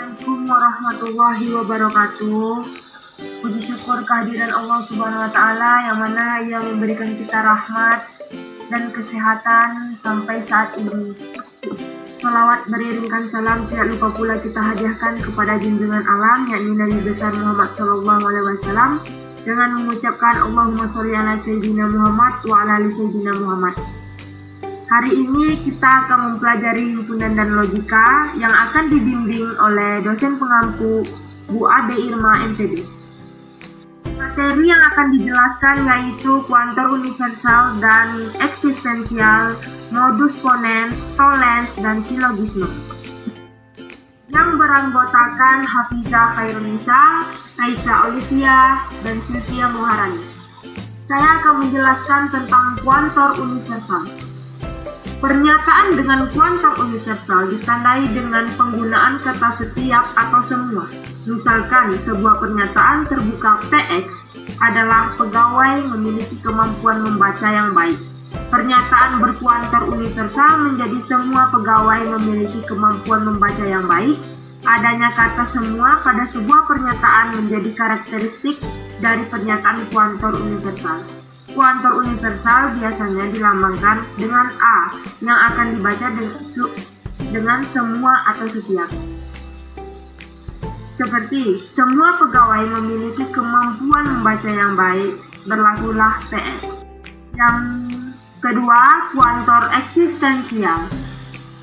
Assalamualaikum warahmatullahi wabarakatuh. Puji syukur kehadiran Allah Subhanahu wa Ta'ala yang mana Ia memberikan kita rahmat dan kesehatan sampai saat ini. Salawat beriringkan salam tidak lupa pula kita hadiahkan kepada junjungan alam yakni Nabi besar Muhammad Sallallahu Alaihi Wasallam dengan mengucapkan Allahumma sholli ala Sayyidina Muhammad wa ala ali Sayyidina Muhammad. Hari ini kita akan mempelajari himpunan dan logika yang akan dibimbing oleh dosen pengampu Bu Ade Irma MPD. Materi yang akan dijelaskan yaitu kuantor universal dan eksistensial, modus ponens, tolens, dan silogisme. Yang beranggotakan Hafizah Khairunisa, Aisyah Olivia, dan Sylvia Muharani. Saya akan menjelaskan tentang kuantor universal. Pernyataan dengan kuantor universal ditandai dengan penggunaan kata setiap atau semua. Misalkan, sebuah pernyataan terbuka PX adalah pegawai memiliki kemampuan membaca yang baik. Pernyataan berkuantor universal menjadi semua pegawai memiliki kemampuan membaca yang baik. Adanya kata semua pada sebuah pernyataan menjadi karakteristik dari pernyataan kuantor universal. Kuantor universal biasanya dilambangkan dengan A yang akan dibaca dengan semua atau setiap. Seperti, semua pegawai memiliki kemampuan membaca yang baik, berlakulah PX. Yang kedua, kuantor eksistensial.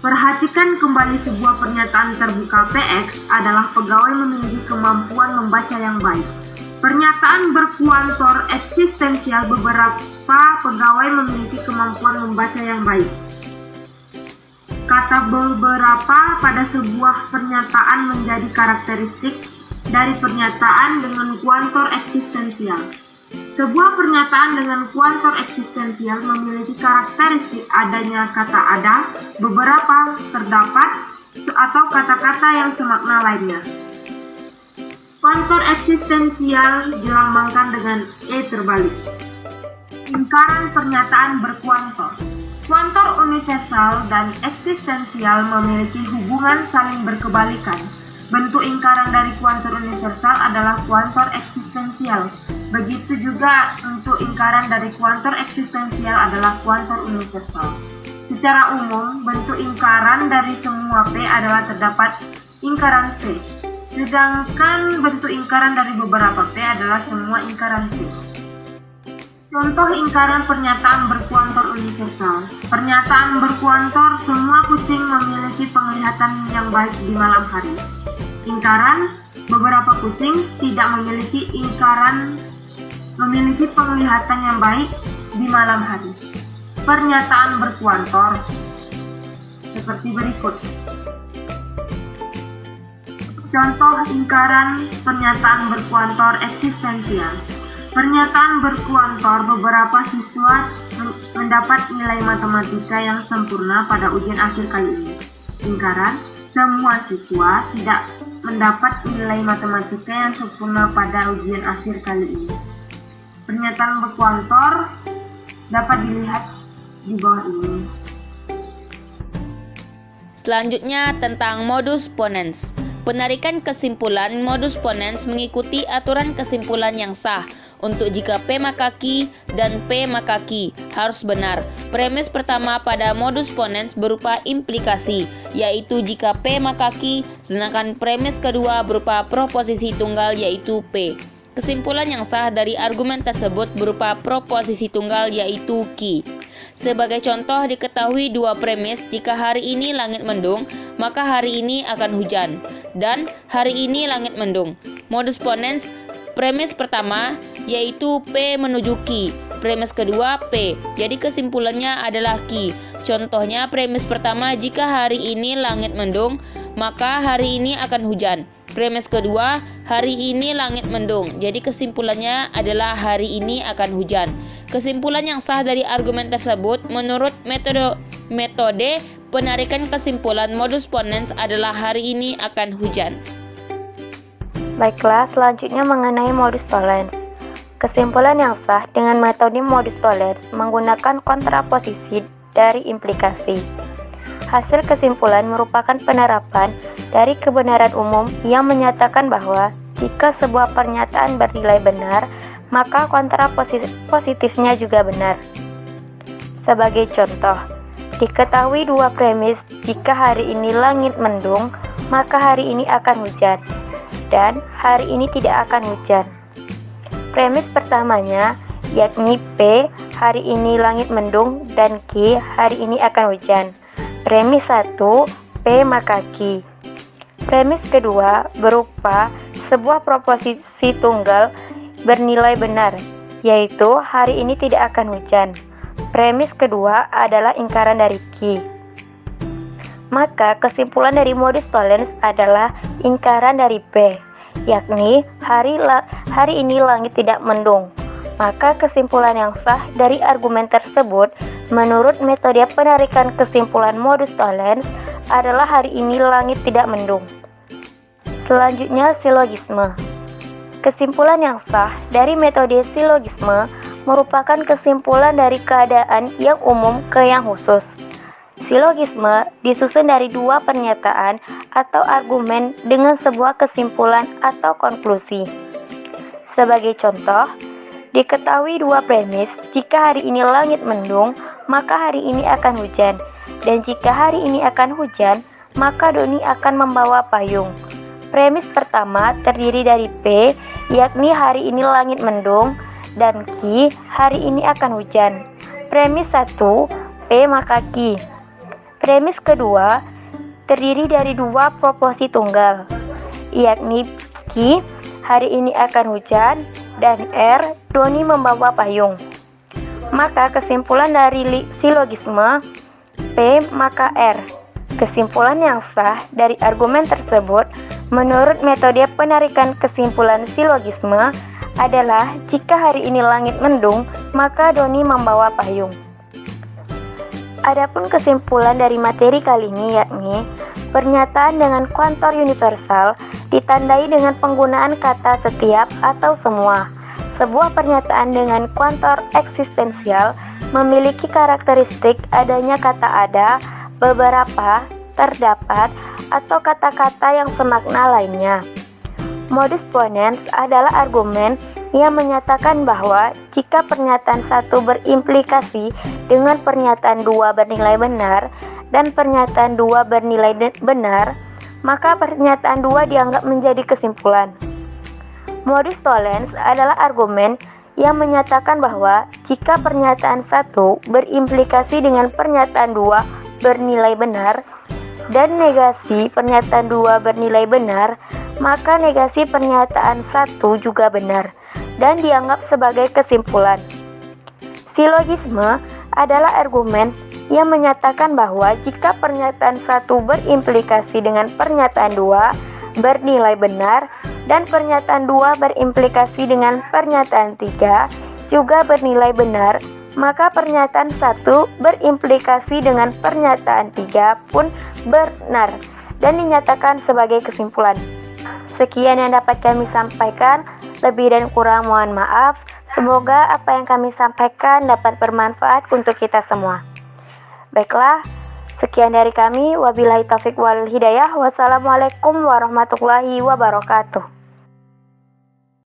Perhatikan kembali sebuah pernyataan terbuka PX adalah pegawai memiliki kemampuan membaca yang baik. Pernyataan berkuantor eksistensial beberapa pegawai memiliki kemampuan membaca yang baik. Kata beberapa pada sebuah pernyataan menjadi karakteristik dari pernyataan dengan kuantor eksistensial. Sebuah pernyataan dengan kuantor eksistensial memiliki karakteristik adanya kata ada, beberapa, terdapat, atau kata-kata yang semakna lainnya. Kuantor eksistensial dilambangkan dengan E terbalik. Ingkaran pernyataan berkuantor. Kuantor universal dan eksistensial memiliki hubungan saling berkebalikan. Bentuk ingkaran dari kuantor universal adalah kuantor eksistensial. Begitu juga untuk ingkaran dari kuantor eksistensial adalah kuantor universal. Secara umum, bentuk ingkaran dari semua P adalah terdapat ingkaran C. Sedangkan bentuk ingkaran dari beberapa P adalah semua ingkaran C. Contoh ingkaran pernyataan berkuantor universal. Pernyataan berkuantor, semua kucing memiliki penglihatan yang baik di malam hari. Ingkaran, beberapa kucing tidak memiliki penglihatan yang baik di malam hari. Pernyataan berkuantor seperti berikut. Contoh ingkaran pernyataan berkuantor eksistensial. Pernyataan berkuantor, beberapa siswa mendapat nilai matematika yang sempurna pada ujian akhir kali ini. Ingkaran, semua siswa tidak mendapat nilai matematika yang sempurna pada ujian akhir kali ini. Pernyataan berkuantor dapat dilihat di bawah ini. Selanjutnya tentang modus ponens. Penarikan kesimpulan modus ponens mengikuti aturan kesimpulan yang sah. Untuk jika P maka Q dan P maka Q harus benar. Premis pertama pada modus ponens berupa implikasi, yaitu jika P maka Q, sedangkan premis kedua berupa proposisi tunggal yaitu P. Kesimpulan yang sah dari argumen tersebut berupa proposisi tunggal yaitu Q. Sebagai contoh diketahui dua premis, jika hari ini langit mendung, maka hari ini akan hujan, dan hari ini langit mendung. Modus ponens, premis pertama yaitu P menuju Q, premis kedua P, jadi kesimpulannya adalah Q. Contohnya premis pertama, jika hari ini langit mendung, maka hari ini akan hujan. Premis kedua, hari ini langit mendung, jadi kesimpulannya adalah hari ini akan hujan. Kesimpulan yang sah dari argumen tersebut menurut metode penarikan kesimpulan modus ponens adalah hari ini akan hujan. Baiklah, selanjutnya mengenai modus tolens. Kesimpulan yang sah dengan metode modus tolens menggunakan kontraposisi dari implikasi. hasil kesimpulan merupakan penerapan dari kebenaran umum yang menyatakan bahwa jika sebuah pernyataan bernilai benar, maka kontra positifnya juga benar. Sebagai contoh, diketahui dua premis jika hari ini langit mendung, maka hari ini akan hujan, dan hari ini tidak akan hujan. Premis pertamanya, yakni P, hari ini langit mendung, dan Q, hari ini akan hujan. Premis 1, P maka Q. Premis kedua berupa sebuah proposisi tunggal bernilai benar, yaitu hari ini tidak akan hujan. Premis kedua adalah ingkaran dari Q. Maka kesimpulan dari modus tollens adalah ingkaran dari P, yakni hari ini langit tidak mendung. Maka kesimpulan yang sah dari argumen tersebut menurut metode penarikan kesimpulan modus tollens adalah hari ini langit tidak mendung. Selanjutnya silogisme. Kesimpulan yang sah dari metode silogisme merupakan kesimpulan dari keadaan yang umum ke yang khusus. Silogisme disusun dari dua pernyataan atau argumen dengan sebuah kesimpulan atau konklusi. Sebagai contoh, diketahui dua premis, jika hari ini langit mendung, maka hari ini akan hujan. Dan jika hari ini akan hujan, maka Doni akan membawa payung. Premis pertama terdiri dari P, yakni hari ini langit mendung, dan Q, hari ini akan hujan. Premis 1, P maka Q. Premis kedua terdiri dari dua proposi tunggal, yakni Q, hari ini akan hujan, dan R, Doni membawa payung. Maka kesimpulan dari silogisme P maka R. Kesimpulan yang sah dari argumen tersebut menurut metode penarikan kesimpulan silogisme adalah jika hari ini langit mendung, maka Doni membawa payung. Adapun kesimpulan dari materi kali ini yakni pernyataan dengan kuantor universal ditandai dengan penggunaan kata setiap atau semua. Sebuah pernyataan dengan kuantor eksistensial memiliki karakteristik adanya kata ada, beberapa, terdapat, atau kata-kata yang semakna lainnya. Modus ponens adalah argumen yang menyatakan bahwa jika pernyataan satu berimplikasi dengan pernyataan dua bernilai benar dan pernyataan dua bernilai benar, maka pernyataan dua dianggap menjadi kesimpulan. Modus tollens adalah argumen yang menyatakan bahwa jika pernyataan satu berimplikasi dengan pernyataan dua bernilai benar dan negasi pernyataan dua bernilai benar, maka negasi pernyataan satu juga benar dan dianggap sebagai kesimpulan. Silogisme adalah argumen yang menyatakan bahwa jika pernyataan satu berimplikasi dengan pernyataan dua bernilai benar dan pernyataan dua berimplikasi dengan pernyataan tiga juga bernilai benar, maka pernyataan satu berimplikasi dengan pernyataan tiga pun benar dan dinyatakan sebagai kesimpulan. Sekian yang dapat kami sampaikan, lebih dan kurang mohon maaf. Semoga apa yang kami sampaikan dapat bermanfaat untuk kita semua. Baiklah, sekian dari kami. Wabillahi taufiq wal hidayah. Wassalamualaikum warahmatullahi wabarakatuh.